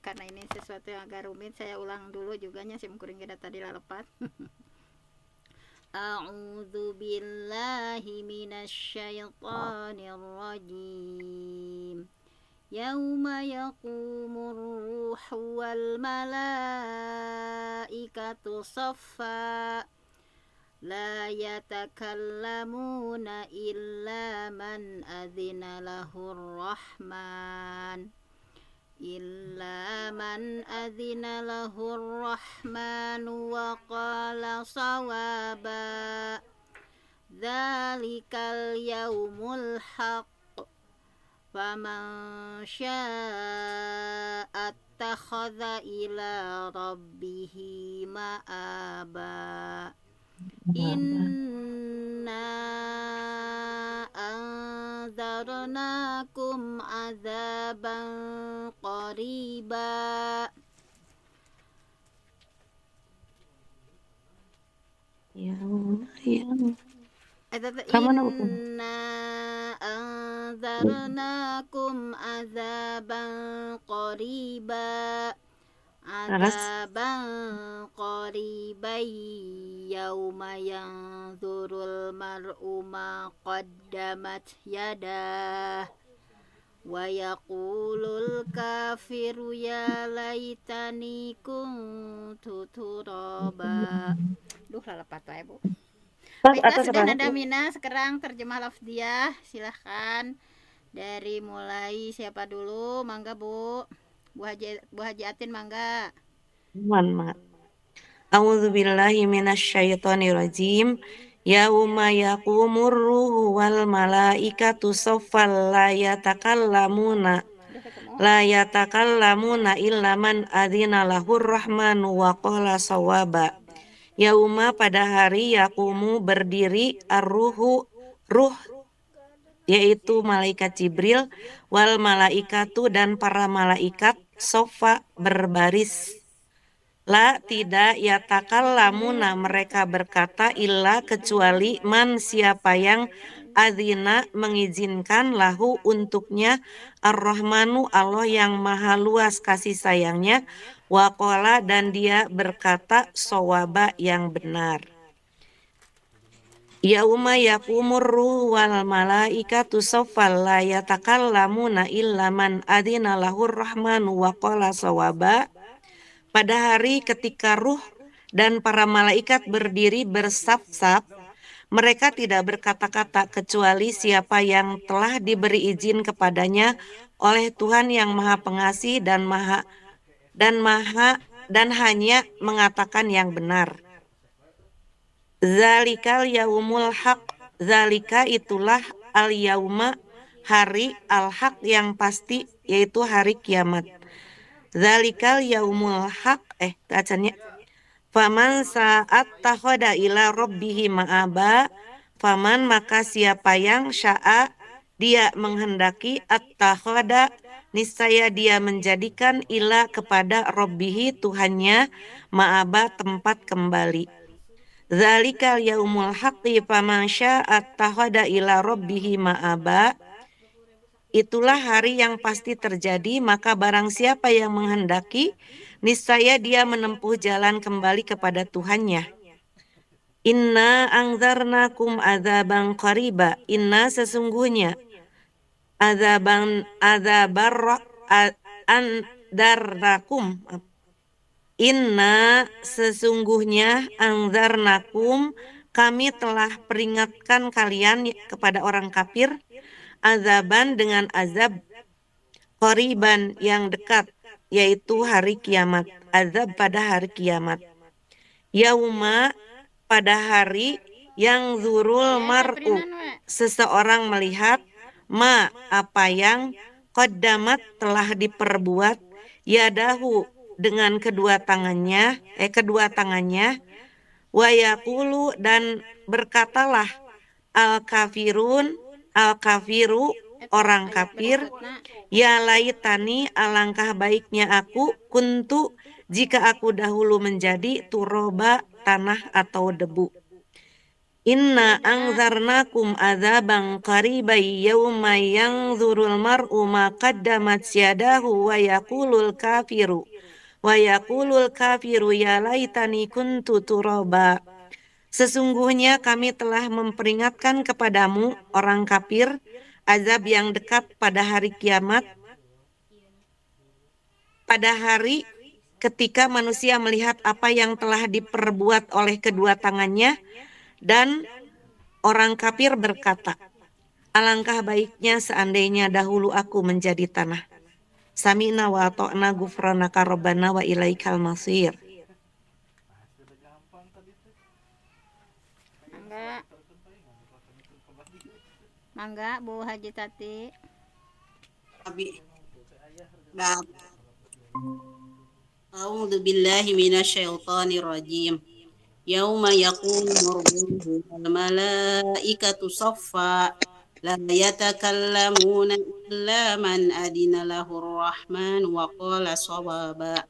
karena ini sesuatu yang agak rumit, saya ulang dulu juga nya simkuring kita tadi lalepat. A'udzu billahi minasyaitonir rajim. Yauma yaqumur ruhu wal malaikatu saffa la yatakallamuna illa man adzina lahur rahman wa qala sawaba dzalikal yaumul haqq faman syaa'a attakhadha ila rabbihi ma'aba. Inna anzarnakum azaban qariba. Inna anzarnakum azaban qariba. Azaban qariban yauma yanzurul mar'u ma qaddamat yadah wa yaqulul kafiru ya laitani kuntu turaba. Duh lalapat wae Bu. Baiklah, sudah nada mina, sekarang terjemah lafziah. Silahkan dari mulai siapa dulu? Mangga Bu. Bu Haji Atin mangga. A'udzu billahi minasyaitonir rajim. Yauma yaqumur ruhu wal malaikatu saffal la yatakallamuna illa man adzina lahur rahmanu wa qala sawaba. Yauma pada hari yaqumu berdiri ar-ruhu ruh yaitu malaikat Jibril wal malaikatu dan para malaikat sofa berbaris. La tidak yatakallamuna mereka berkata illa kecuali man siapa yang adzina mengizinkan lahu untuknya ar-rahmanu Allah yang maha luas kasih sayangnya wa qala dan dia berkata sawaba yang benar. Yauma yaqumur ruhu wal malaikatu saffal la yatakallamuna illa man adzina lahur rahmanu wa qala sawaba. Pada hari ketika ruh dan para malaikat berdiri bersaf-saf, mereka tidak berkata-kata kecuali siapa yang telah diberi izin kepadanya oleh Tuhan yang Maha Pengasih dan hanya mengatakan yang benar. Zalikal yaumul haq. Zalika itulah al yauma hari al haq yang pasti yaitu hari kiamat. Zalikal yaumul haq bacanya. Faman sa'at takhada ila rabbihi ma'aba. Faman maka siapa yang sya'a dia menghendaki at-takhada niscaya dia menjadikan ila kepada rabbihi Tuhannya ma'aba tempat kembali. Zalikal yaumul haqqi faman syaa'a attakhadha ila rabbihi ma'aba. Itulah hari yang pasti terjadi, maka barang siapa yang menghendaki niscaya dia menempuh jalan kembali kepada Tuhannya. Inna anzarnakum adzaban qariba. Inna sesungguhnya andarnakum. Inna sesungguhnya anzarnakum kami telah peringatkan kalian kepada orang kafir azaban dengan azab qariban yang dekat yaitu hari kiamat, azab pada hari kiamat. Yauma pada hari yang zurul mar'u seseorang melihat ma apa yang qaddamat telah diperbuat yadahu dengan kedua tangannya wa yaqulu dan berkatalah al kafiru orang kafir ya laitani alangkah baiknya aku kuntu jika aku dahulu menjadi turoba tanah atau debu. Inna angzarnakum adzaban qariban yauma yanzurul mar'u ma qaddamat yadahu wa yaqulul kafiru ya laitani kuntu turaba. Sesungguhnya kami telah memperingatkan kepadamu orang kafir azab yang dekat pada hari kiamat, pada hari ketika manusia melihat apa yang telah diperbuat oleh kedua tangannya, dan orang kafir berkata, alangkah baiknya seandainya dahulu aku menjadi tanah. Sami'na wa ata'na ghufranaka rabbana wa ilaikal masir. Mangga Bu Haji Tati. Abi. A'udzu billahi minasyaitonir rajim. Yauma yaqumur ruhu wal malaikatu saffa la yatakallamuna illa man adina lahur rahman wa qala shawaba.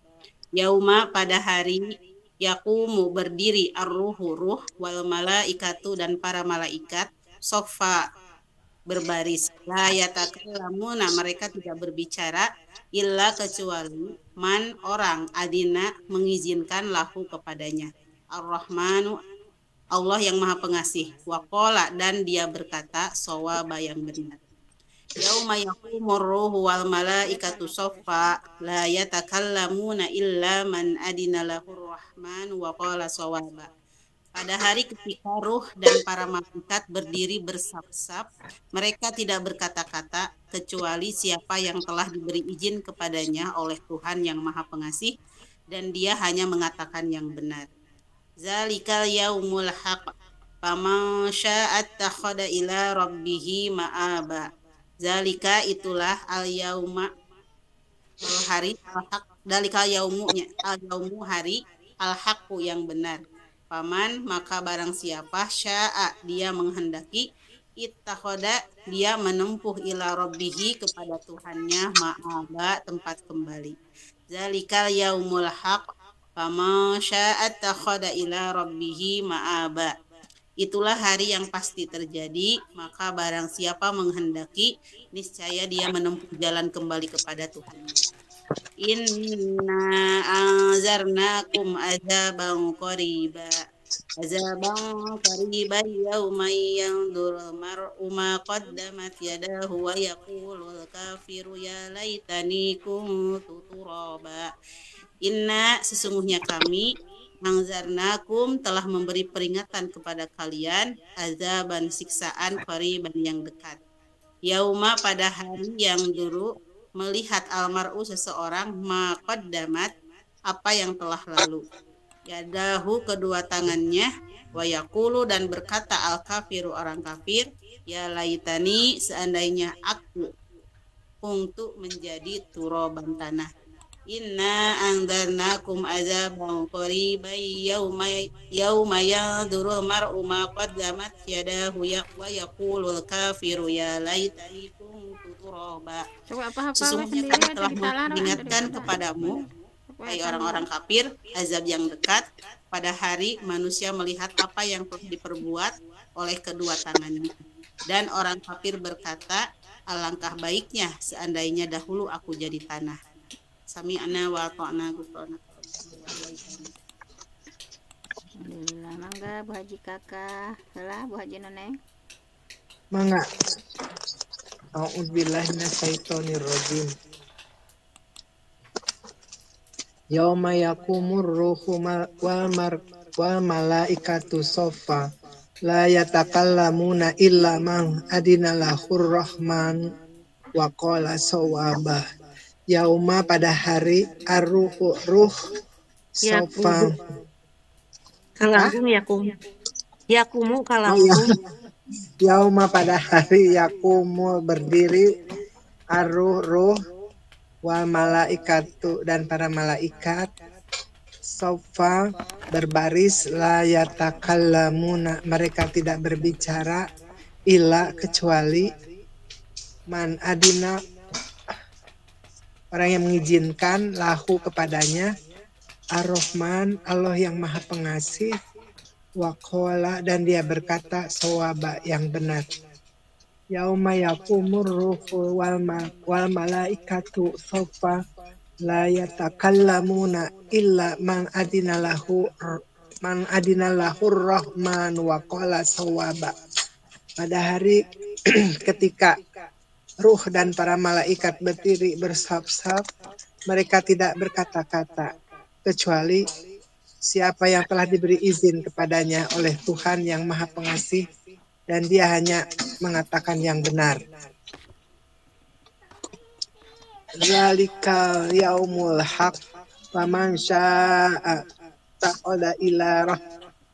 Yauma pada hari yaqumu berdiri ar-ruhu ruh wal malaikatu dan para malaikat saffa berbaris. La yatakallamuna mereka tidak berbicara illa kecuali man orang adina mengizinkan lahu kepadanya. Ar-Rahmanu Allah yang Maha Pengasih. Waqala dan dia berkata shawaba yang benar. Yauma yaqumur ruhu wal malaikatu saffa la yatakallamuna illa man adina lahur rahman wa qala shawaba. Pada hari ketika ruh dan para malaikat berdiri bersab-sab, mereka tidak berkata-kata kecuali siapa yang telah diberi izin kepadanya oleh Tuhan yang Maha Pengasih, dan dia hanya mengatakan yang benar. Zalikal yaumul haq faman syaa'a attakhadha ila rabbih ma'aba. Zalika itulah al yauma hari al haq, zalikal yaumunya al yaumu hari al haqu yang benar. Paman maka barang siapa syaa dia menghendaki, ittakhadha dia menempuh ila rabbih kepada Tuhannya ma'aba tempat kembali. Zalikal yaumul haq faman syaa'a attakhadha ila rabbih ma'aba. Itulah hari yang pasti terjadi, maka barang siapa menghendaki niscaya dia menempuh jalan kembali kepada Tuhannya. Inna anzarnakum azaban qariba yauma yanzurul mar'u ma qaddamat yadahu wa yaqulul kafiru ya laitani kuntu turaba. Inna sesungguhnya kami anzarnakum telah memberi peringatan kepada kalian azaban siksaan qariban yang dekat. Yauma pada hari yang dulu melihat almar'u seseorang maqaddamat apa yang telah lalu. Yadahu kedua tangannya wa yaqulu dan berkata al kafiru orang kafir ya laitani seandainya aku untuk menjadi turaban tanah. Inna anzarnakum azaban qariban yauma yanzuru mar'u ma qaddamat yadahu wa yaqulul kafiru ya laitani kuntu turaba. Sesungguhnya kami telah mengingatkan kepadamu hai orang-orang kafir azab yang dekat pada hari manusia melihat apa yang telah diperbuat oleh kedua tangannya. Dan orang kafir berkata, alangkah baiknya seandainya dahulu aku jadi tanah. Sami'na wa ata'na ghufranaka. Alhamdulillah. Mangga Bu Haji Kakak. Salah Bu Haji Neneng. Mangga. A'udzubillahi minasyaitonir rajim. Yauma yaqumur ruhu wal malaikatu saffa la yatakallamuna illa man adina lahur rahman wa qala shawaba. Yauma pada hari ar-ruhu ruh saffa. Kalangkung yakumu kalangkung. Yauma pada hari yakumu berdiri ar-ruh ruh wal malaikatu dan para malaikat saffa berbaris la yatakallamuna mereka tidak berbicara illa kecuali man adina orang yang mengizinkan lahu kepadanya ar-Rahman Allah yang Maha Pengasih Waqala dan dia berkata sawaba yang benar. Yauma yakumur ruhu wal malaikatu sofa la yatakallamuna illa man adinalahu rahman wa qala sawaba. Pada hari ketika ruh dan para malaikat berdiri bersaf-saf, mereka tidak berkata-kata kecuali siapa yang telah diberi izin kepadanya oleh Tuhan yang Maha Pengasih, dan dia hanya mengatakan yang benar. Zalikal yaumul haq faman syaa'a taqada ila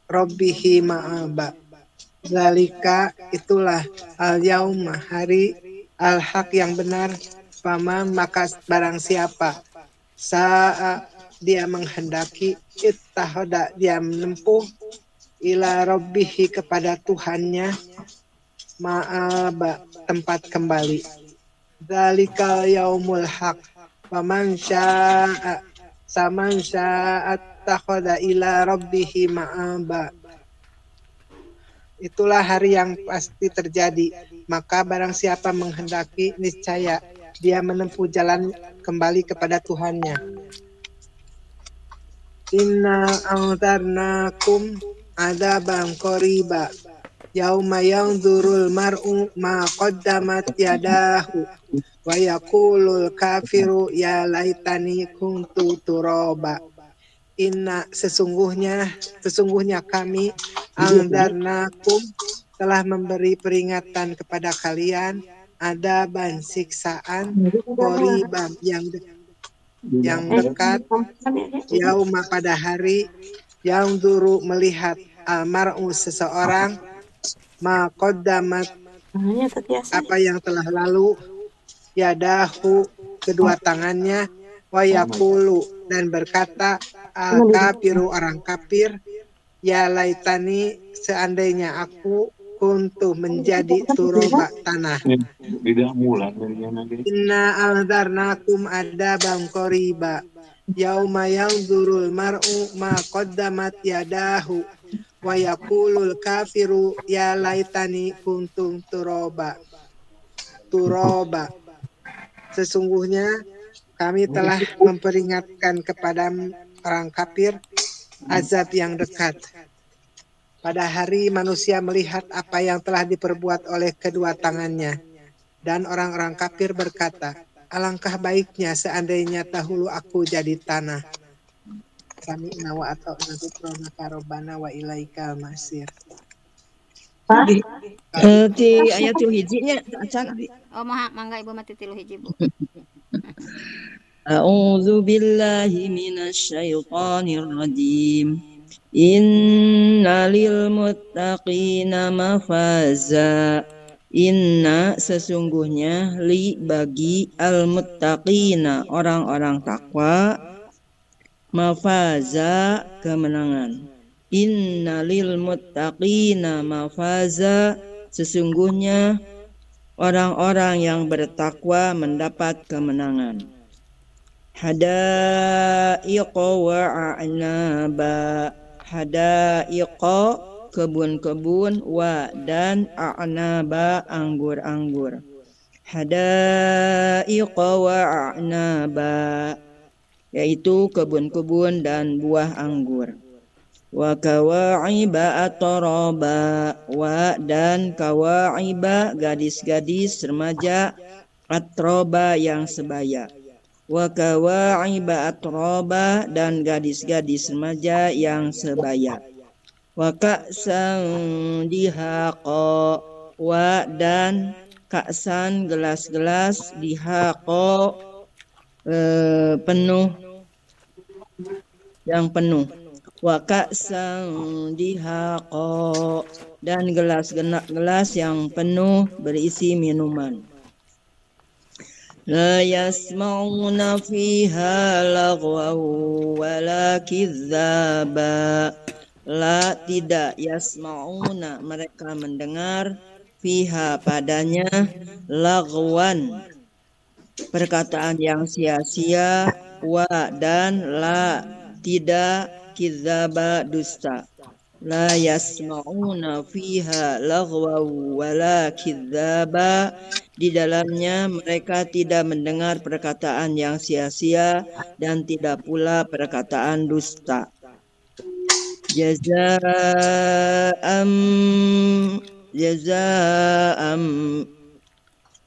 rabbihi ma'aba. Zalika itulah al yauma hari al haq yang benar, faman maka barang siapa sa'a dia menghendaki, ittahoda dia menempuh, ila rabbihi kepada Tuhannya, ma'aba tempat kembali. Zalikal yaumul haq faman syaa'a saman syaa'a takhoda ila rabbihi ma'aba. Itulah hari yang pasti terjadi, maka barang siapa menghendaki, niscaya dia menempuh jalan kembali kepada Tuhannya. Inna anzarnakum adzaban qariba yauma yanzurul mar'u ma qaddamat yadahu wa yaqulul kafiru ya laitani kuntu turaba. Inna sesungguhnya kami anzarnakum telah memberi peringatan kepada kalian, adzaban siksaan qariban yang dekat, yauma pada hari, yang duru melihat almar'u seseorang, ma qaddamat apa yang telah lalu, yadahu kedua tangannya, wa yaqulu dan berkata al kafiru orang kafir, ya laitani seandainya aku kuntu menjadi turoba tanah. Inna aldarnakum adzaban qariba yauma yanzurul mar'u ma qaddamat yadahu wa yaqulul kafiru ya laitani kuntum turoba. Sesungguhnya kami telah memperingatkan kepada orang kafir azab yang dekat. Pada hari manusia melihat apa yang telah diperbuat oleh kedua tangannya. Dan orang-orang kafir berkata, alangkah baiknya seandainya dahulu aku jadi tanah. Kami nawa atau nazukrona karobana wa ilaikal masir. Di ayatul hijinya acan abi. Oh mangga ibu mati tilu hiji bu. A'udzu billahi minasyaitonir rajim. Inna lil muttaqina mafaza. Inna sesungguhnya li bagi al muttaqina orang-orang takwa, mafaza kemenangan. Inna lil muttaqina mafaza sesungguhnya orang-orang yang bertakwa mendapat kemenangan. Hadaiqa wa a'naba. Hadaiqa kebun-kebun, wa dan a'naba anggur-anggur. Hadaiqa wa a'naba yaitu kebun-kebun dan buah anggur. Wa kawa'iba atraba, wa dan kawa'iba gadis-gadis remaja, atroba yang sebaya. Wa kawa'iba atroba dan gadis-gadis remaja yang sebaya. Wa ka'san dihaqa, wa dan ka'san gelas-gelas, dihaqa penuh yang penuh. Wa ka'san dihaqa dan gelas-gelas yang penuh berisi minuman. La yasma'una fiha lagwaw wala kidzaba. La tidak yasma'una mereka mendengar, fiha padanya, lagwan perkataan yang sia-sia, wa dan la tidak, kidzaba dusta. la yasma'una fiha lagwaw wala kidzaba. Di dalamnya mereka tidak mendengar perkataan yang sia-sia dan tidak pula perkataan dusta. Jaza'am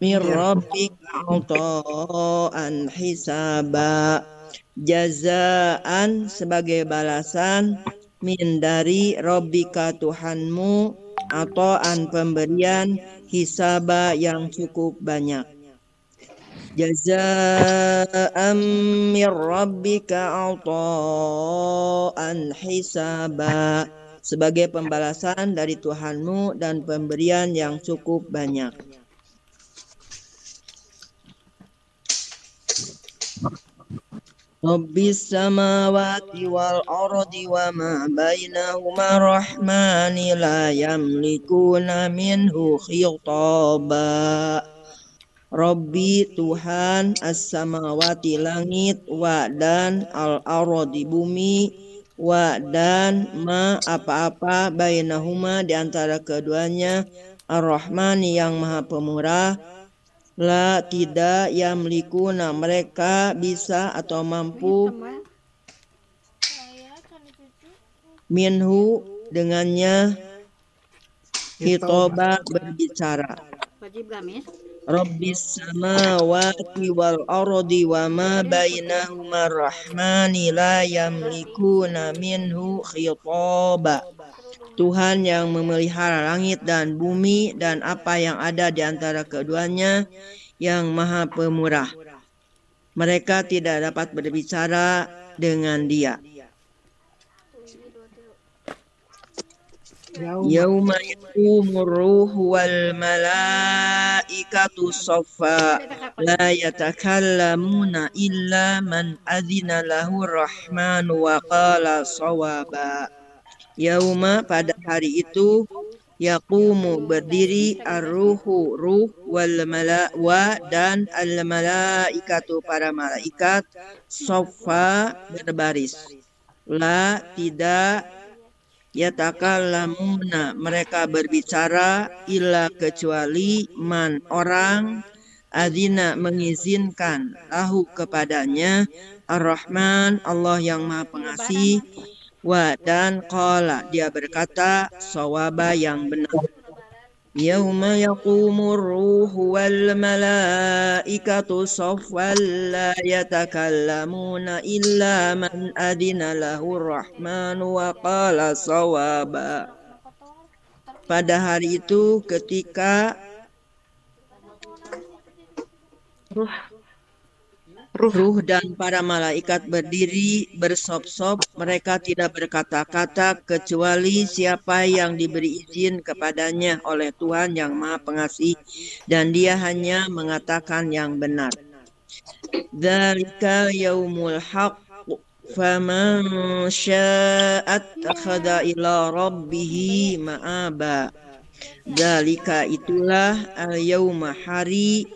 min rabbika 'ata'an hisaba. Jazaan sebagai balasan min dari Rabbika Tuhanmu, ata'an pemberian, hisaba yang cukup banyak. Jaza'am min rabbika 'ata'an hisaba, sebagai pembalasan dari Tuhanmu dan pemberian yang cukup banyak. Rabbis samawati wal ardi wa ma bainahuma rahmani la yamlikuna minhu khitaba. Rabbi Tuhan as-samawati langit, wa dan al-ardi bumi, wa dan ma apa-apa bainahuma di antara keduanya, ar-rahmani yang maha pemurah, la tidak yamlikuna mereka bisa atau mampu minhu dengannya khitoba berbicara. Wajib gamis. Rabbis samawati wal ardi wa ma bainahuma rahmani la yamlikuna minhu khitoba. Tuhan yang memelihara langit dan bumi dan apa yang ada di antara keduanya, yang maha pemurah. Mereka tidak dapat berbicara dengan Dia. Yauma yaqumur ruhu wal malaikatu saffa la yatakallamuna illa man adzina lahu rahmanu wa qala shawaba. Yauma pada hari itu, yaqumu berdiri ar-ruhu ruh wal malawa dan al malaikatu para malaikat saffa berbaris. La tidak yatakallamuna mereka berbicara illa kecuali man orang adzina mengizinkan lahu kepadanya ar-Rahman Allah yang Maha Pengasih, wa dan qala dia berkata shawaba yang benar. Yauma yaqumur ruhu wal malaikatu saffan la yatakallamuna illa man adina lahu rahmanu wa qala shawaba. Pada hari itu ketika ruh dan para malaikat berdiri bersop-sop, mereka tidak berkata-kata kecuali siapa yang diberi izin kepadanya oleh Tuhan yang Maha Pengasih, dan Dia hanya mengatakan yang benar. Dzalika yaumul haqq faman syaa'a attakhadha ila rabbih ma'aba. Dzalika itulah al-yauma hari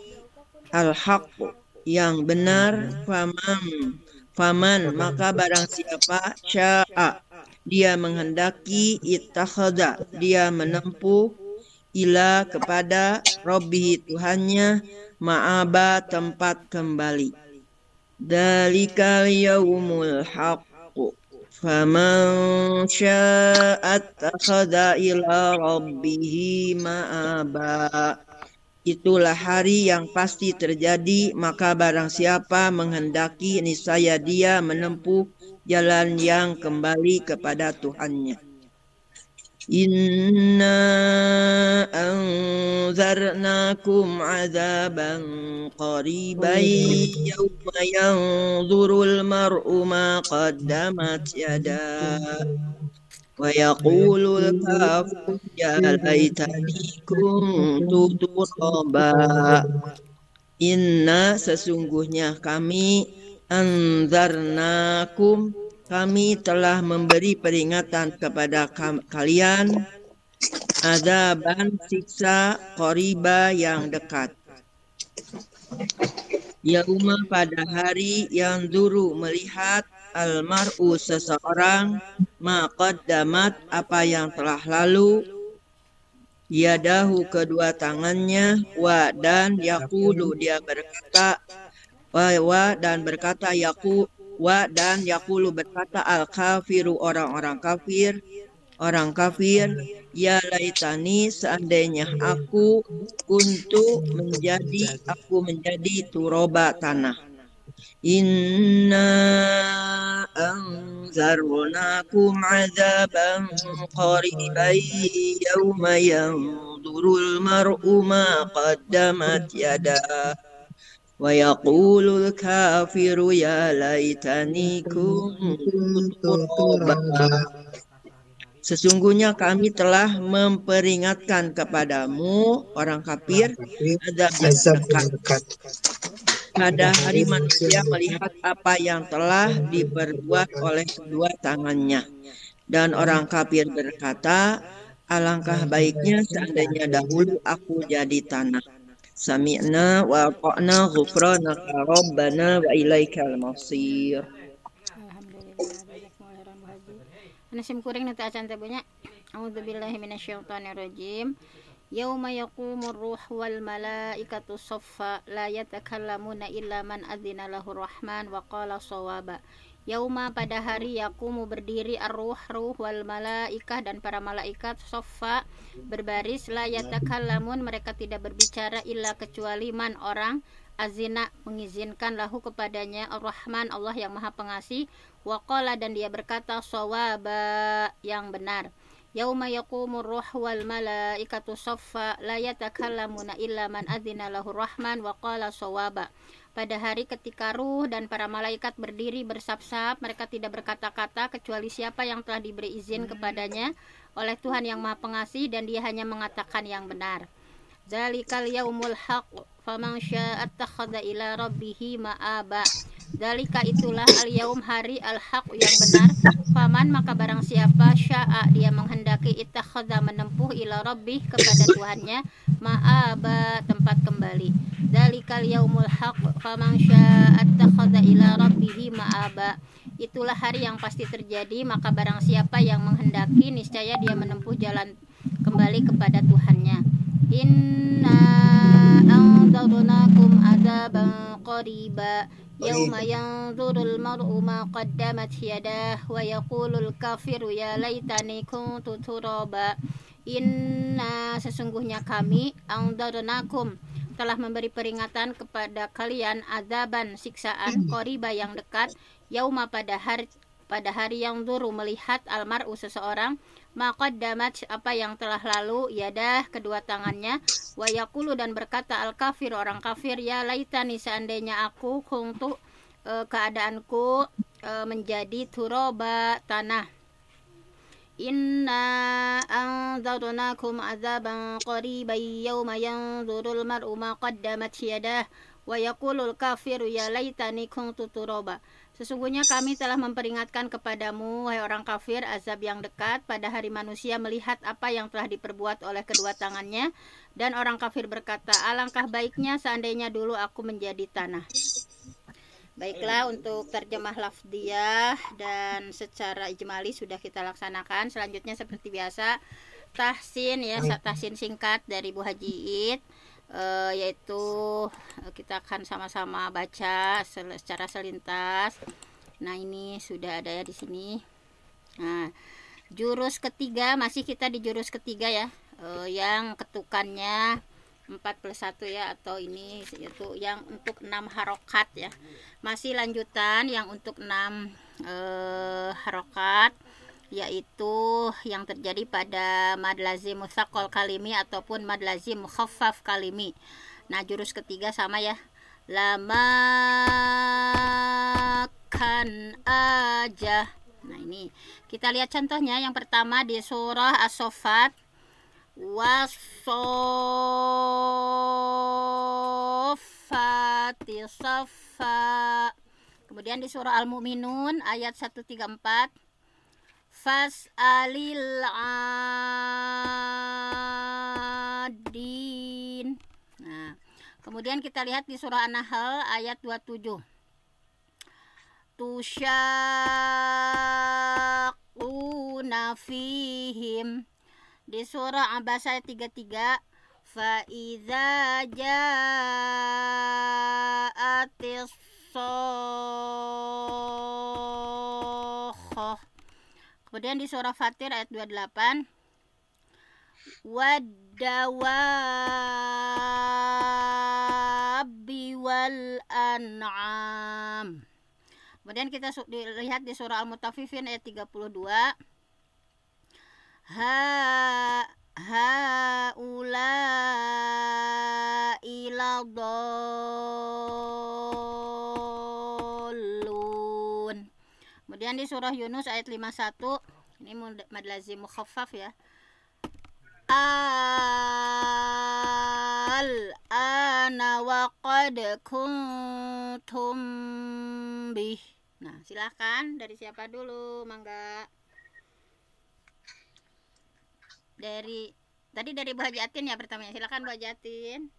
al-haqq yang benar, faman maka barang siapa sya'a dia menghendaki, ittakhadha dia menempuh, ila kepada rabbih Tuhannya, ma'aba tempat kembali. Dzalikal yaumul haqq faman sya'a ittakhadha ila rabbih ma'aba. Itulah hari yang pasti terjadi, maka barang siapa menghendaki, niscaya dia menempuh jalan yang kembali kepada Tuhannya. Inna anzarnakum azaban qariban yawma yanzurul mar'u ma qaddamat yadah. Wa yaqulul kafiru ya laitani kuntu turaba. Inna sesungguhnya kami, anzarnakum kami telah memberi peringatan kepada kalian, azaban siksa qariba yang dekat. Yauma pada hari yang duru melihat almar'u seseorang maqaddamat apa yang telah lalu yadahu kedua tangannya wa dan yaqulu dia berkata wa dan berkata yaqulu berkata al kafiru orang kafir ya laitani seandainya aku menjadi turoba tanah. Inna anzarnakum azaban qariban yawma yanzurul mar'u ma qaddamat yadah wa yaqulul kafiru ya laitani kuntu turaba. Sesungguhnya kami telah memperingatkan kepadamu orang kafir azab yang dekat. Pada hari manusia melihat apa yang telah diperbuat oleh kedua tangannya. Dan orang kafir berkata, alangkah baiknya seandainya dahulu aku jadi tanah. Sami'na wa ata'na ghufranaka rabbana wa ilaikal masir. Nasim kuring nanti acan teh banyak. A'udzubillahi minasyaitonirrajim. Yauma yaqumur ruh wal malaikatu saffa la yatakallamuna illa man adzina lahur rahman wa qala shawaba. Yauma pada hari yaqumu berdiri ar-ruh wal malaikah dan para malaikat saffa berbaris la yatakallamun mereka tidak berbicara illa kecuali man orang azina mengizinkan lahu kepadanya ar-rahman Allah yang maha pengasih wa qala dan dia berkata shawaba yang benar. Yauma yaqumur ruh wal malaikatu saffa la yatakallamuna illa man adzina lahur rahman wa qala shawaba. Pada hari ketika ruh dan para malaikat berdiri bersab-sab mereka tidak berkata-kata kecuali siapa yang telah diberi izin kepadanya oleh Tuhan yang Maha Pengasih dan dia hanya mengatakan yang benar. Zalikal yaumul haq faman syaa'a attakhadha ila rabbih ma'aba. Zalika itulah al-yaum hari al-haq yang benar. Faman maka barang siapa syaa dia menghendaki ittakhadha menempuh ila rabbih kepada Tuhannya ma'aba tempat kembali. Zalikal yaumul haq faman syaa'a attakhadha ila rabbih ma'aba. Itulah hari yang pasti terjadi maka barang siapa yang menghendaki niscaya dia menempuh jalan kembali kepada Tuhannya. Inna anzarnakum adzaban qariba yauma yanzurul mar'u ma qaddamat yadah wa yaqulul kafiru ya laitani kuntu turaba. Inna sesungguhnya kami anzarnakum telah memberi peringatan kepada kalian azaban siksaan qariba yang dekat yauma pada hari yang duru melihat almar'u seseorang maqaddamat apa yang telah lalu yadah kedua tangannya wa yaqulu dan berkata al kafir orang kafir ya laitani seandainya aku kuntu keadaanku menjadi turoba tanah. Inna anzarnakum azaban qariban yawma yanzurul mar'u ma qaddamat yadah wa yaqulul kafiru ya laitani kuntu turoba. Sesungguhnya kami telah memperingatkan kepadamu, wahai orang kafir, azab yang dekat pada hari manusia melihat apa yang telah diperbuat oleh kedua tangannya. Dan orang kafir berkata, alangkah baiknya seandainya dulu aku menjadi tanah. Baiklah, untuk terjemah lafdiyah dan secara ijmali sudah kita laksanakan. Selanjutnya seperti biasa, tahsin ya, tahsin singkat dari Bu Haji Iid. Yaitu kita akan sama-sama baca secara selintas. Nah, ini sudah ada ya di sini. Nah, jurus ketiga, masih kita di jurus ketiga ya. Yang ketukannya 4+1 ya, atau ini yaitu yang untuk 6 harokat ya. Masih lanjutan yang untuk 6 harokat, yaitu yang terjadi pada mad lazim mutsaqal kalimi ataupun mad lazim mukhaffaf kalimi. Nah, jurus ketiga sama ya. Lama kan aja. Nah, ini kita lihat contohnya. Yang pertama di surah As-Saffat, was-saffati saffa. Kemudian di surah Al-Mu'minun ayat 134, fas'alil adin. Nah, Kemudian kita lihat di surah An-Nahl ayat 27. Tusyaquna fihim. Di surah Abasa ayat 33. Fa idza ja'atis shakhah. Kemudian di surah Fatir ayat 28. Wad-dawabi wal an'am. Kemudian kita lihat di surah Al-Mutaffifin ayat 32. Haula'i ladallun. Kemudian di surah Yunus ayat 51. Ini mad lazim mukhaffaf ya. Al-ana wa qad kuntum bih. Nah, silakan dari siapa dulu, mangga. Tadi dari Bu Hajatin ya pertamanya. Silakan Bu Hajatin.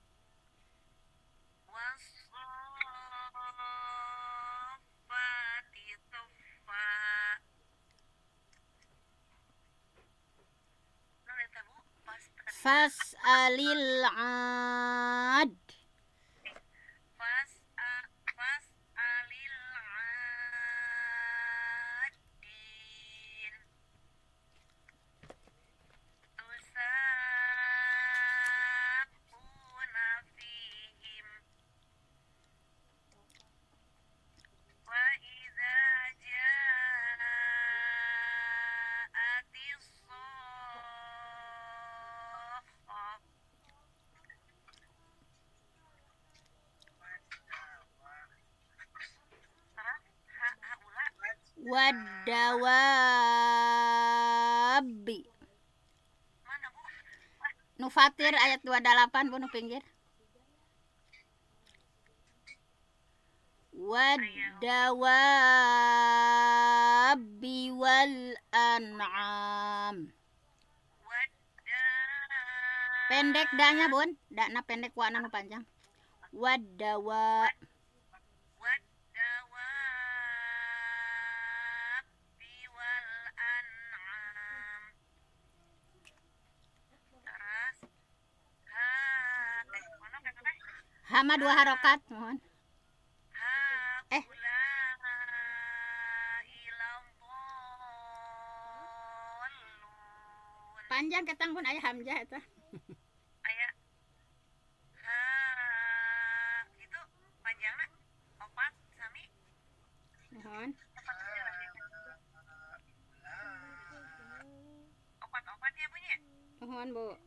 Fas'alil 'ad. Fas'alil 'adin. Tusaquna fihim. Wa idza ja'atis Wad-dawabi. mana Bu? Nu Fatir ayat 28 Bu nu pinggir. Wad-dawabi wal an'am. Pendek danya Bun, dakna pendek wana nu panjang. Wad-dawa. Hama 2 harokat mohon. Panjang ketang pun aya hamzah eta. Aya itu panjangna 4 sami. Mohon. Opat ya bunyi. Mohon Bu.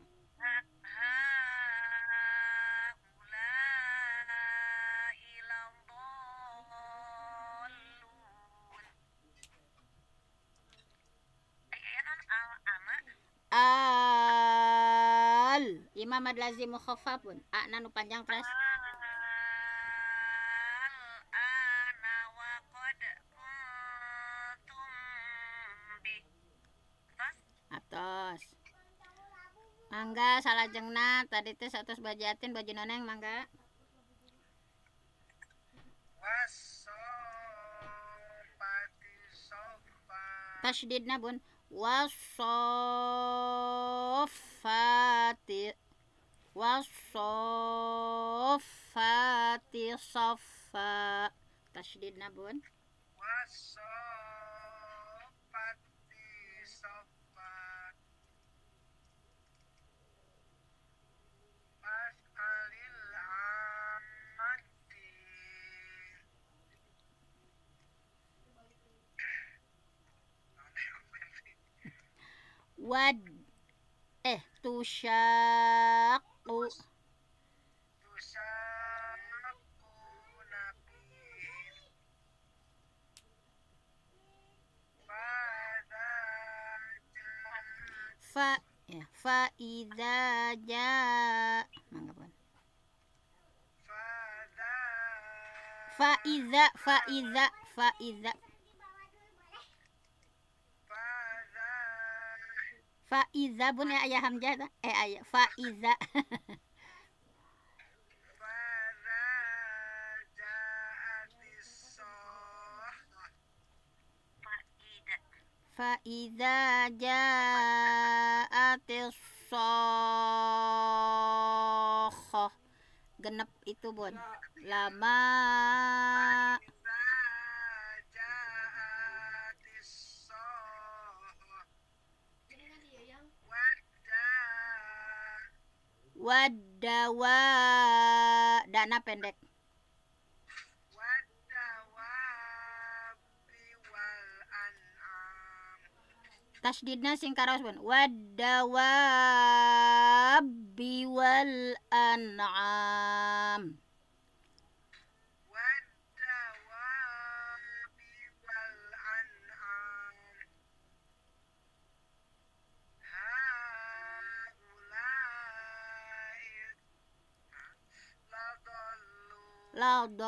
Imam mad lazim mukhaffaf pun. A na nu panjang terus. Al-ana wa qad kuntum bi. Atos. Mangga salajengna tadi teh satos bajatin baju noneng mangga. Wasopati sofa. Tasydidna Bun. Wasofati sofa. Tasydidna Bun. Wasopati sofa. Fas'alil 'adi. Tusyaqu. Fa idza jaa. Mangga Bun. Fa iza. Faiza Bun ya ayah hamzah aya faiza. Fa idza ja'atis shakhah. Genep itu Bun. Lama wadawa dana pendek. Tasdidna sing karos Bun. Wadawabbi wal an'am. Ladallun.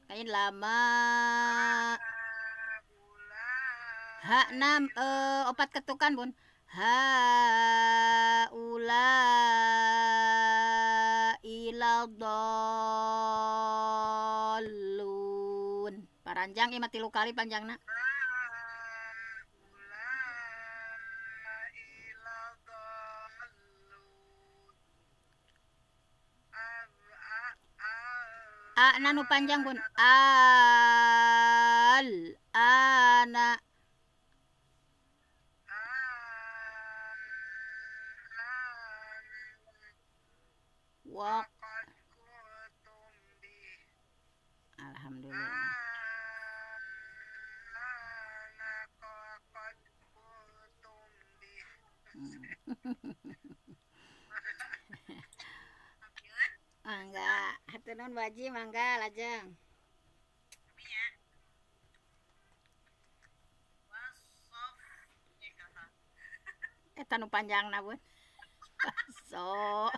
Kain lama. Ha 6 opat ketukan Bun. Ha ula iladallun. Paranjang ieu mah 3 kali panjangna. A nanu panjang Bun. Al ana. Waq. Alhamdulillah. Mangga, hatur nuhun Baji, mangga lajeng. Tanu panjangna Bun. Waso.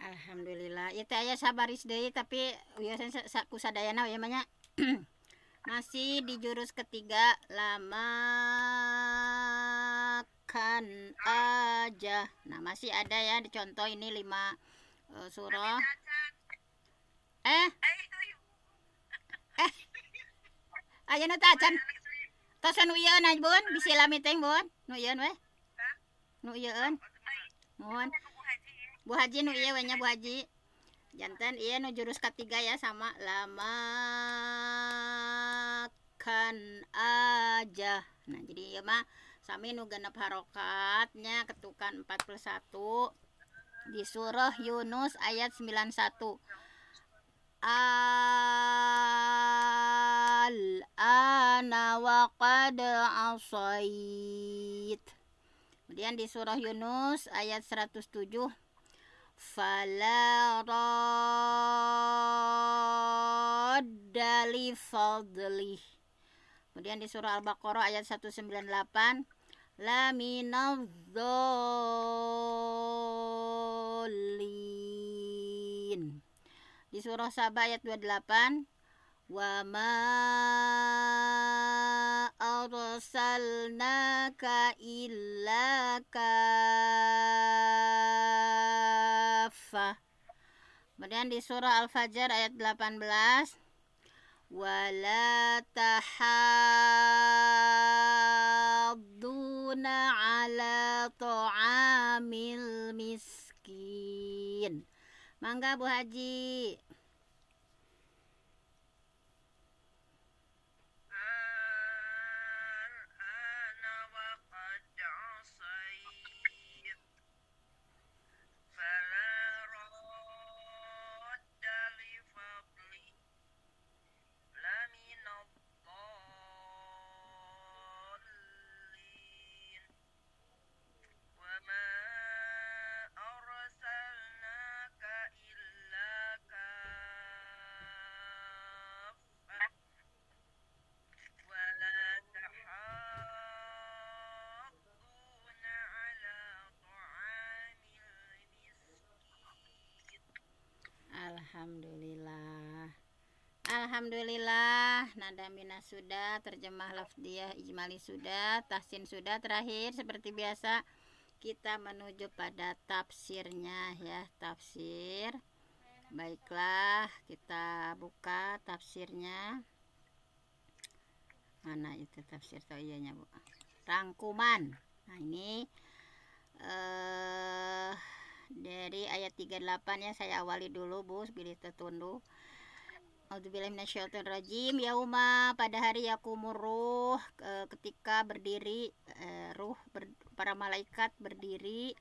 Alhamdulillah. Ya teh aya sabaris deui tapi biasanya kusadayana ya manya. Masih di jurus ketiga lamakan aja. Nah, masih ada ya dicontoh ini 5 surah. Aya nu tacan. Tos nu ieu na Bun, bisi lami teh Bun. Nu ieu we. Nu ieu. Nuhun. Bu Haji nu ieu we nya Bu Haji. Janten ieu nu jurus ketiga ya sama lamakan aja. Nah, jadi ieu mah sami nu genep harokatnya ketukan 41 di surah Yunus ayat 91. Al-ana wa qad asait. Kemudian di surah Yunus ayat 107 fala radda li fadli. Kemudian di surah Al-Baqarah ayat 198 la minadh-dhalin. Di surah Saba ayat 28 wa ma arsalnaka illa kaffah. Kemudian di surah Al-Fajr ayat 18 wala tahadduna ala ta'amil miskin. Mangga Bu Haji. Alhamdulillah. Alhamdulillah, nada mina sudah, terjemah lafdiyah ijmali sudah, tahsin sudah. Terakhir seperti biasa kita menuju pada tafsirnya ya, tafsir. Baiklah, kita buka tafsirnya. Mana itu tafsir toiyanya, Bu? Rangkuman. Nah, ini dari ayat 38 ya, saya awali dulu, Bu, pilih tertundu. A'udzubillahi minasyaitonirrajim. Yauma, pada hari yakumur ruh, ketika berdiri para malaikat berdiri.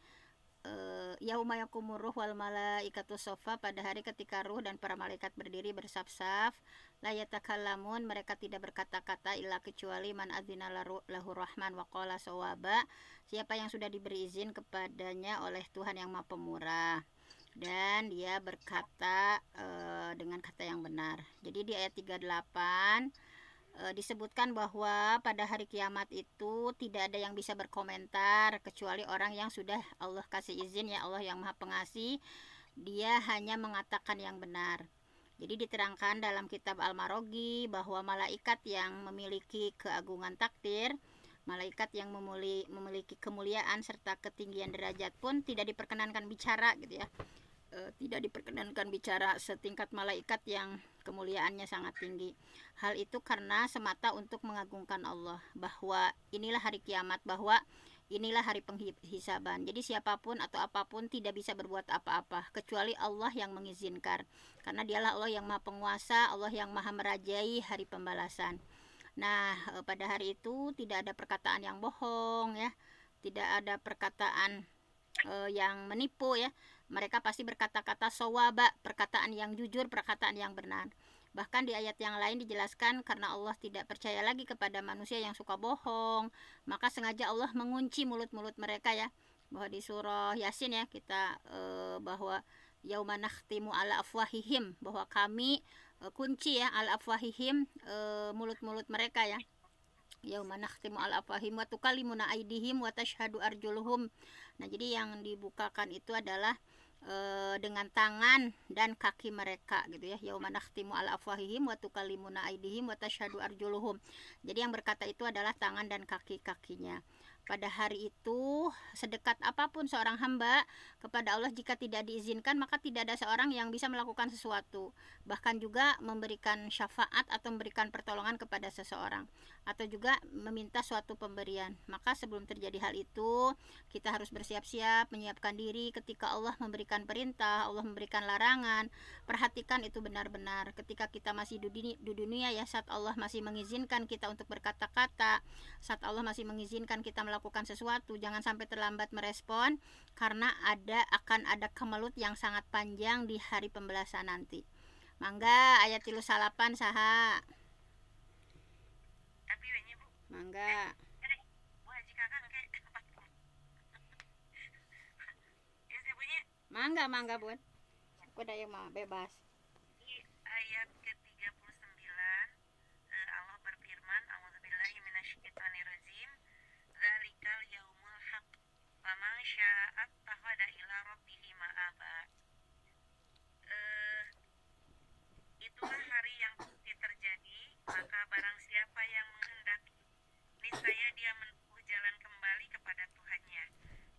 Yauma yakumur ruh wal malaikatu sofa, pada hari ketika ruh dan para malaikat berdiri bersaf-saf. La yatakallamun, mereka tidak berkata-kata illa kecuali man adzina lahu rahman wa qala sawaba, siapa yang sudah diberi izin kepadanya oleh Tuhan yang Maha Pemurah dan dia berkata dengan kata yang benar. Jadi di ayat 38 disebutkan bahwa pada hari kiamat itu tidak ada yang bisa berkomentar kecuali orang yang sudah Allah kasih izin, ya Allah yang Maha Pengasih, dia hanya mengatakan yang benar. Jadi diterangkan dalam kitab Al-Marogi bahwa malaikat yang memiliki keagungan takdir, malaikat yang memiliki kemuliaan serta ketinggian derajat pun tidak diperkenankan bicara gitu ya. Tidak diperkenankan bicara setingkat malaikat yang kemuliaannya sangat tinggi. Hal itu karena semata untuk mengagungkan Allah, bahwa inilah hari kiamat, bahwa inilah hari penghisaban. Jadi siapapun atau apapun tidak bisa berbuat apa-apa kecuali Allah yang mengizinkan, karena dialah Allah yang Maha Penguasa, Allah yang Maha Merajai hari pembalasan. Nah, pada hari itu tidak ada perkataan yang bohong ya, tidak ada perkataan yang menipu ya. Mereka pasti berkata-kata sawaba, perkataan yang jujur, perkataan yang benar. Bahkan di ayat yang lain dijelaskan karena Allah tidak percaya lagi kepada manusia yang suka bohong, maka sengaja Allah mengunci mulut-mulut mereka ya. Bahwa di surah Yasin ya kita bahwa yauma nakhtimu ala afwahihim, bahwa kami kunci ya ala afwahihim, mulut-mulut mereka ya. Yauma nakhtimu ala afwahihim wa tukallimuna aydihim wa tashhadu arjuluhum. Nah, jadi yang dibukakan itu adalah dengan tangan dan kaki mereka gitu ya. Yauma nakhtimu ala afwahihim wa tukallimuna aydihim wa tashhadu arjuluhum. Jadi yang berkata itu adalah tangan dan kaki-kakinya. Pada hari itu, sedekat apapun seorang hamba kepada Allah, jika tidak diizinkan, maka tidak ada seorang yang bisa melakukan sesuatu. Bahkan juga memberikan syafaat atau memberikan pertolongan kepada seseorang, atau juga meminta suatu pemberian. Maka sebelum terjadi hal itu, kita harus bersiap-siap, menyiapkan diri ketika Allah memberikan perintah, Allah memberikan larangan. Perhatikan itu benar-benar. Ketika kita masih di dunia ya, saat Allah masih mengizinkan kita untuk berkata-kata, saat Allah masih mengizinkan kita melakukan sesuatu, jangan sampai terlambat merespon, karena akan ada kemelut yang sangat panjang di hari pembalasan nanti. Mangga ayat 38 saha. Tapi wenye Bu. Mangga. Bu Haji Kakang kayak ya saya punya. Mangga Bun. Aku ada yang mah bebas. Di ayat ke-39 Allah berfirman, a'udzubillahi minasyaitonirrajim. Zalikal yaumul haq faman syaa'a ittakhadha ila rabbihi ma'aba. Itulah hari yang pasti terjadi, maka barang siapa yang menghendaki, niscaya dia menempuh jalan kembali kepada Tuhannya.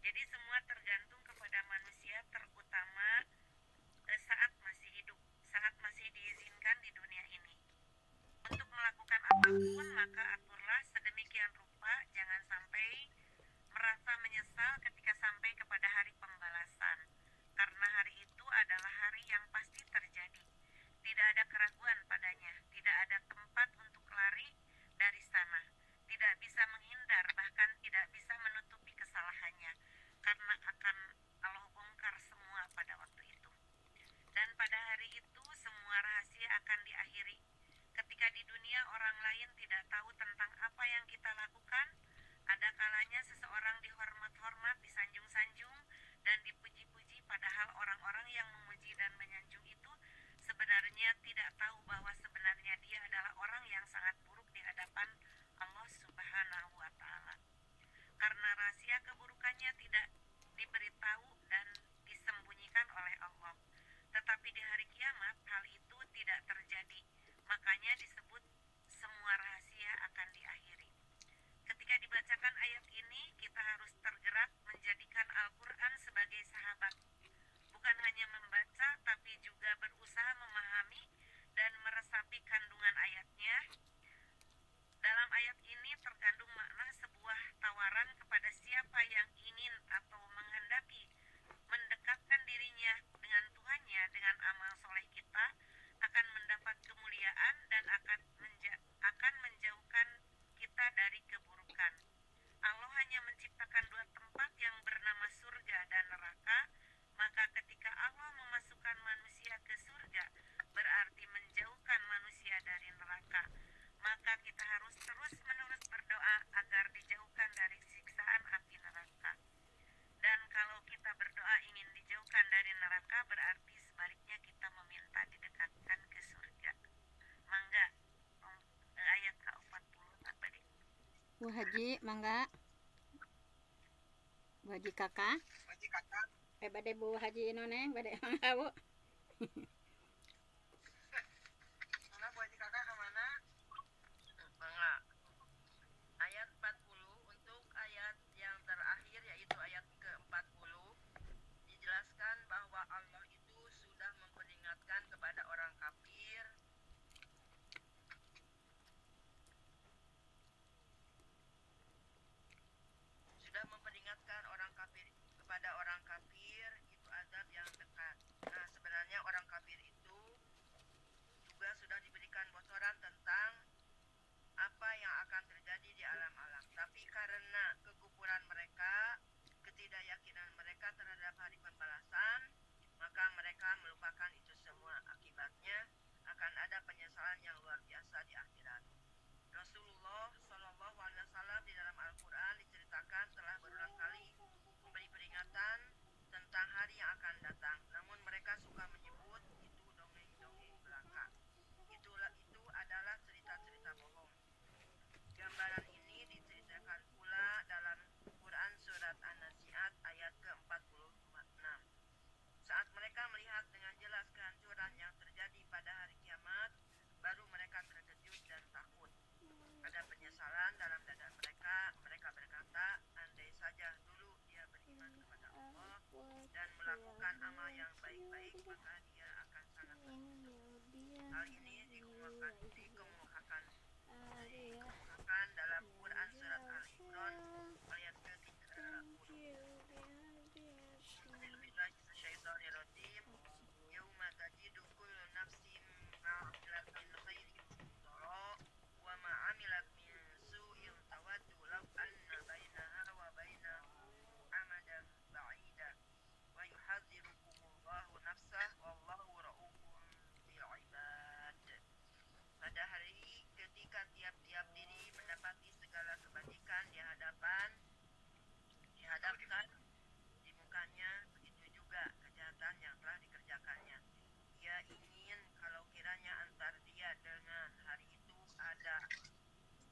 Jadi semua tergantung kepada manusia, terutama saat masih hidup, saat masih diizinkan di dunia ini. Untuk melakukan apapun, maka aturlah sedemikian rupa, jangan sampai merasa menyesal ketika sampai kepada hari pembalasan. Karena hari itu adalah hari yang pasti terjadi. Tidak ada keraguan padanya, tidak ada tempat untuk lari dari sana. Tidak bisa menghindar, bahkan tidak bisa menutupi kesalahannya. Karena akan Allah bongkar semua pada waktu itu. Dan pada hari itu semua rahasia akan diakhiri. Ketika di dunia orang lain tidak tahu tentang ayat ini terkandung makna sebuah tawaran kepada siapa yang ingin atau menghendaki mendekatkan dirinya dengan Tuhannya dengan amal soleh kita akan mendapat kemuliaan dan akan menjauhkan kita dari keburukan. Allah hanya menciptakan dua tempat yang bernama surga dan neraka, maka ketika Allah memasukkan manusia ke surga berarti menjauhkan manusia dari neraka. Maka kita harus terus-menerus berdoa agar dijauhkan dari siksaan api neraka. Dan kalau kita berdoa ingin dijauhkan dari neraka berarti sebaliknya kita meminta didekatkan ke surga. Mangga ayat ke-40 apa deh? Bu Haji, mangga. Bu Haji kakak. Bade Bu Haji noneng, bade mangga Bu. Mana Bu Haji kakak kemana? Mangga. Ayat 40 untuk ayat yang terakhir yaitu ayat ke-40 dijelaskan bahwa Allah itu sudah memperingatkan kepada orang kafir kepada orang kafir itu azab yang dekat. Nah, sebenarnya orang kafir itu juga sudah diberikan bocoran tentang apa yang akan terjadi di alam-alam. Tapi karena kekufuran mereka, ketidakyakinan mereka terhadap hari pembalasan, maka mereka melupakan itu semua. Akibatnya akan ada penyesalan yang luar biasa di akhirat. Rasulullah Shallallahu Alaihi Wasallam di dalam Al-Quran diceritakan telah berulang kali memberi peringatan tentang hari yang akan datang. Namun mereka suka menyebut itu dongeng-dongeng belaka. Itu adalah cerita-cerita bohong. Gambaran ini diceritakan pula dalam Quran surat An-Nazi'at ayat ke-46. Saat mereka melihat dengan jelas kehancuran yang terjadi pada hari kiamat, baru mereka terkejut dan takut. Ada penyesalan dalam dada mereka. Mereka berkata, andai saja dulu dia beriman kepada Allah dan melakukan amal yang baik-baik, maka dia akan sangat beruntung. Hal ini dikemukakan dalam Quran surat Al-Imran ayat ke-30. Bismillahirrahmanirrahim. Yauma tajidu kullu nafsin ma 'amilat min khairin muhdara wa ma 'amilat min su'in tawaddu law anna bainaha wa bainahu amadan ba'ida wa yuhadzirukumullahu nafsah wallahu ra'ufun bil 'ibad. Pada hari ketika tiap-tiap diri mendapati segala kebajikan dihadapkan di mukanya, begitu juga kejahatan yang telah dikerjakannya. Ia ingin kalau kiranya antar dia dengan hari itu ada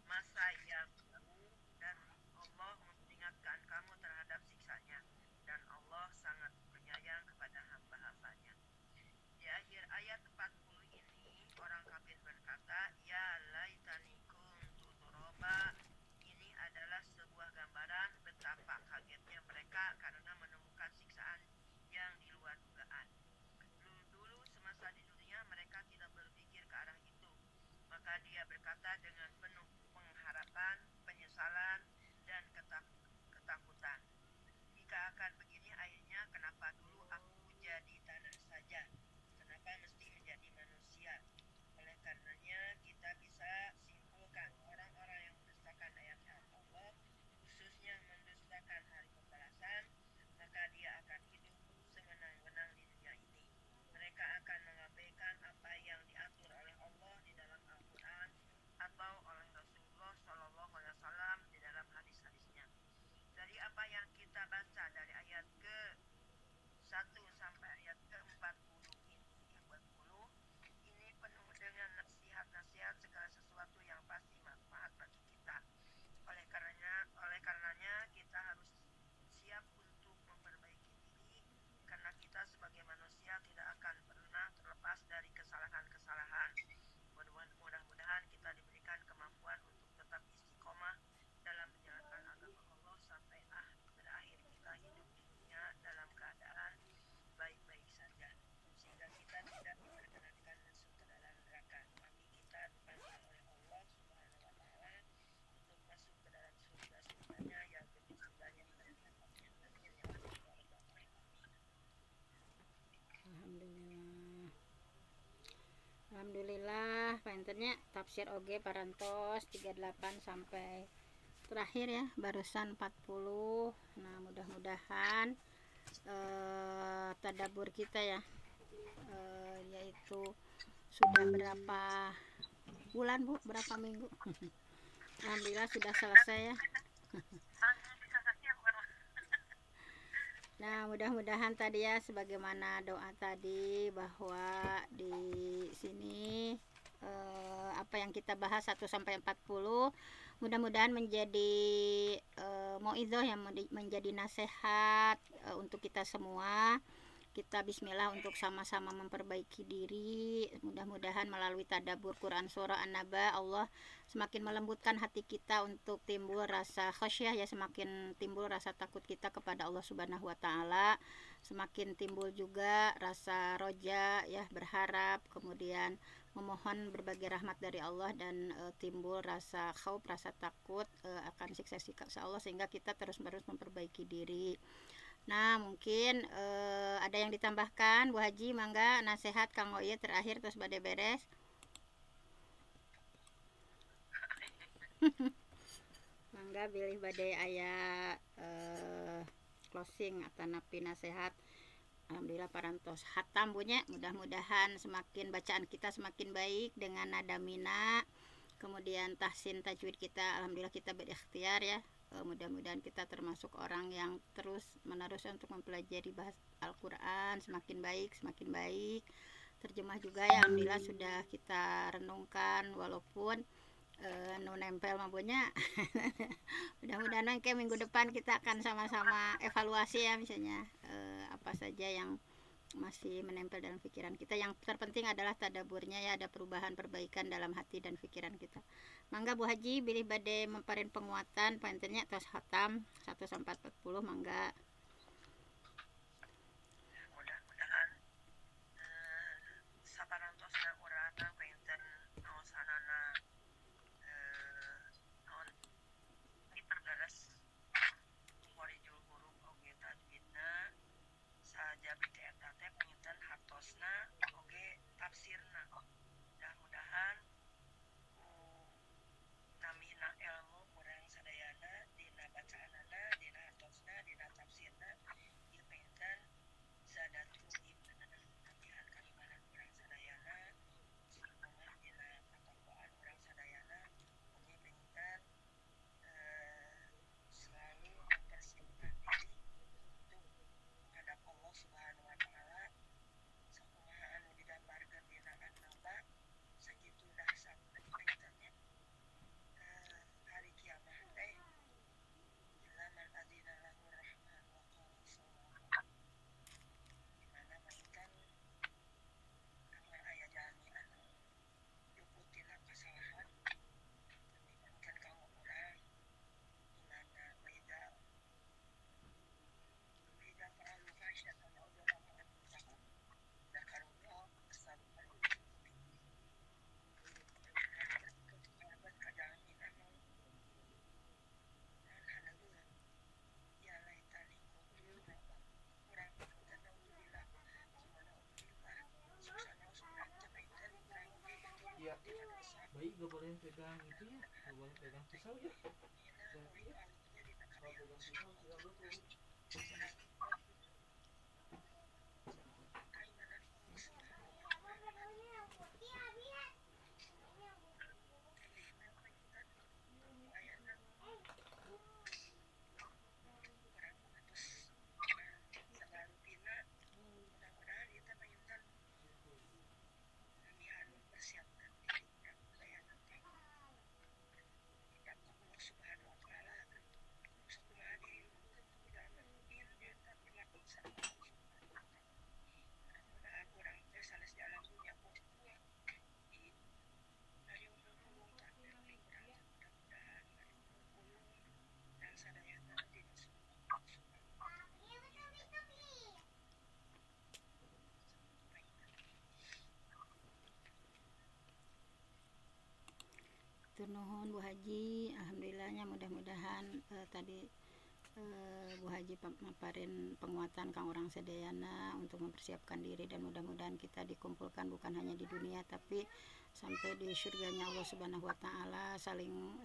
masa yang jauh dan Allah memperingatkan kamu terhadap siksanya, dan Allah sangat penyayang kepada hamba-hambanya. Di akhir ayat 40 ini orang kafir berkata, ya laitani kuntu turaba. Ini adalah sebuah gambaran betapa kagetnya mereka karena menemukan siksaan yang di luar dugaan. Dulu semasa di dunia mereka tidak berpikir ke arah itu. Maka dia berkata dengan penuh pengharapan, penyesalan, dan ketakutan. Jika akan begini akhirnya, kenapa dulu aku jadi tanah saja? Kenapa mesti menjadi manusia? Oleh karenanya kita bisa simpulkan orang-orang yang mendustakan ayat-ayat Allah, khususnya mendustakan hari pembalasan, maka dia akan hidup semenang-menang di dunia ini. Mereka akan mengabaikan apa yang diatur oleh Allah di dalam Al-Quran atau oleh Rasulullah Shallallahu Alaihi Wasallam di dalam hadis-hadisnya. Dari apa yang kita baca dari ayat ke-1 sampai ayat ke-40 ini penuh dengan nasihat-nasihat segala sesuatu yang pasti manfaat bagi kita. Oleh karenanya kita harus siap untuk memperbaiki diri, karena kita sebagai manusia tidak akan pernah terlepas dari kesalahan-kesalahan. Mudah-mudahan kita diberikan kemampuan untuk tetap istiqomah dalam menjalankan agama Allah sampai berakhir kita hidup di dunia dalam keadaan baik-baik saja, sehingga kita tidak diperkenankan masuk ke dalam neraka. Tapi kita dipanggil oleh Allah Subhanahu wa Ta'ala nya tafsir oge parantos 38 sampai terakhir ya barusan 40. Nah mudah-mudahan tadabbur kita ya yaitu sudah berapa bulan Bu, berapa minggu? Alhamdulillah sudah selesai ya. Nah mudah-mudahan tadi ya sebagaimana doa tadi bahwa di sini apa yang kita bahas 1 sampai 40 mudah-mudahan menjadi mauidhah yang menjadi nasihat untuk kita semua. Kita bismillah untuk sama-sama memperbaiki diri. Mudah-mudahan melalui tadabbur Quran surah An-Naba Allah semakin melembutkan hati kita untuk timbul rasa khasyah ya, semakin timbul rasa takut kita kepada Allah Subhanahu wa taala, semakin timbul juga rasa roja ya, berharap, kemudian memohon berbagai rahmat dari Allah dan timbul rasa khauf, rasa takut akan siksa Allah sehingga kita terus-menerus memperbaiki diri. Nah mungkin ada yang ditambahkan Bu Haji, mangga nasihat Kang Oye terakhir terus bade beres. Mangga pilih bade aya closing atau napi nasihat. Alhamdulillah parantos hatam punya, mudah-mudahan semakin bacaan kita semakin baik dengan nada mina, kemudian tahsin tajwid kita alhamdulillah kita berikhtiar ya. Mudah-mudahan kita termasuk orang yang terus menerus untuk mempelajari bahasa Al-Quran semakin baik. Terjemah juga ya alhamdulillah sudah kita renungkan walaupun nu nempel mabunya. Mudah-mudahan ke minggu depan kita akan sama-sama evaluasi ya, misalnya apa saja yang masih menempel dalam pikiran kita. Yang terpenting adalah tadaburnya ya, ada perubahan perbaikan dalam hati dan pikiran kita. Mangga Bu Haji bilih bade memparin penguatan pantennya tos hatam 1 sampai 40 mangga. Mudah-mudahan saparantosna urang panten naosanana naon dipergaras muridul huruf oge tajwidna saja bete eta teh panginten hartosna oge tafsirna. Mudah-mudahan namina ilmu urang sadayana dina bacaanana, dina hartosna, dina tafsirna ieu panginten zadatu latihan kalimanan urang sadayana sumangga dina katakwaan urang sadayana ieu panginten selalu mempersiapkan diri untuk menghadap Allah Subhanahu wa taala sakumaha anu digambarkeun dina An-Naba sakitu dahsyat pangintennya hari kiamat teh illa man adzina lahu rahman wa qala shawab, dimana mainkan anu aya jalmi anu luput tina kasalahan dibandingkan kamu urang dimana wida fa'alu fahisyatan aw dzalamu anfusahum dzakarullah fastaghfiru kerabat kajalmi anu alhamdulillah ya laitani kuntu turaba urang panginten naudzubillah subhanallah susana surang teh panginten urang oge Iya, baik gak boleh pegang itu ya, gak boleh pegang pisau ya. kalau pegang pisau tidak boleh. Mudah-mudahan kita panginten latihan mempersiapkan diri dan budaya nanti tidak Allah Subhanahu wa taala sakumaha diri tidak mungkin dia tapi lakukan sama mudah-mudahan orang teh sanes jalan punya buah di dari umum tapi orang mudah-mudahan dari umum dan sadayana di Tur nuhun Bu Haji, alhamdulillahnya mudah-mudahan tadi Bu Haji paparin penguatan kang orang sedayana untuk mempersiapkan diri, dan mudah-mudahan kita dikumpulkan bukan hanya di dunia tapi sampai di surganya Allah Subhanahu wa taala, saling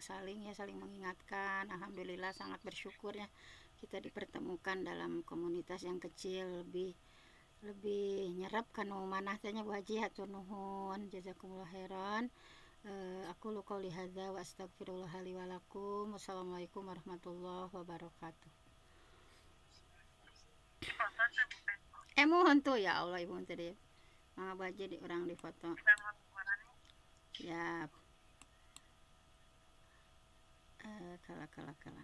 mengingatkan. Alhamdulillah sangat bersyukur ya kita dipertemukan dalam komunitas yang kecil, lebih nyerap kan manah tanya Bu Haji. Hatur nuhun, jazakumullah khairan. Aku lu qouli hadza wa astaghfirullah li wa lakum. Wassalamualaikum warahmatullahi wabarakatuh. Mohon tuh ya Allah ibu tadi. Mangga Bu Haji di orang di foto. Siap. Kala.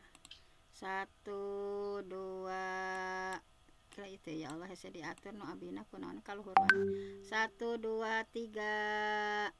1 2 kira itu ya Allah hese diatur nu abina kunaon kaluhuran. 1 2 3